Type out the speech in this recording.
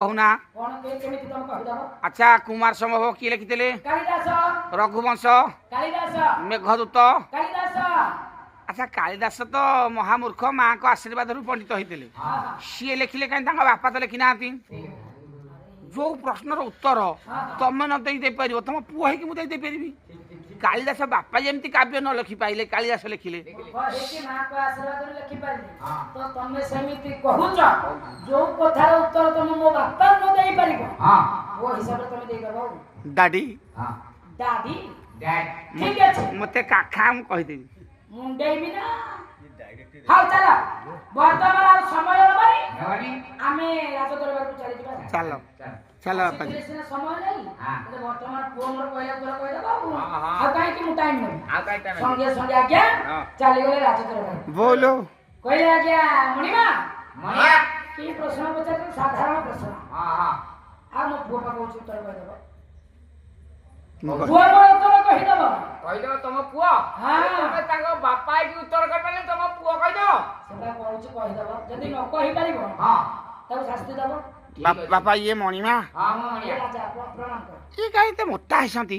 कहूना अच्छा कुमार संभव किए लिखिले रघुवंश मेघदूत अच्छा कालिदास तो महामूर्ख माँ को आशीर्वाद पंडित होते सी लिखिले कहीं बापा तो लिखी ना जो प्रश्नर उत्तर तुम न पार तुम पुओ है मुझे देपारी कालिदास बापा जमी काव्य न लिखि पाइले कालिदास लिखिले दादी मते काखा कहीदेवी हाँ चला वर्तमान समय आमे राज दरबार को चली जिबा चलो चलो समय नहीं वर्तमान फोन रो कहले पूरा कह दे बाबू आ काहे कि मु टाइम नहीं आ काहे टाइम संगे संगे आज्ञा चली गले राज दरबार बोलो कहले आज्ञा मणिमा मणिया की प्रश्न पचार साधारण प्रश्न हां हां आ मो पुआ को उत्तर कह देबो पुआ को उत्तर कहि देबो तुम पुआ हां तुम ताको बापा की उत्तर कर पाले तुम पुआ कहि दो सेटा कहूछ कहि देबो जदी न कहि परिबो हां तब शास्ति देबो बापा ये मणिमा हां मणिया राजा प्रणाम कर ये काहे ते मोटा है संती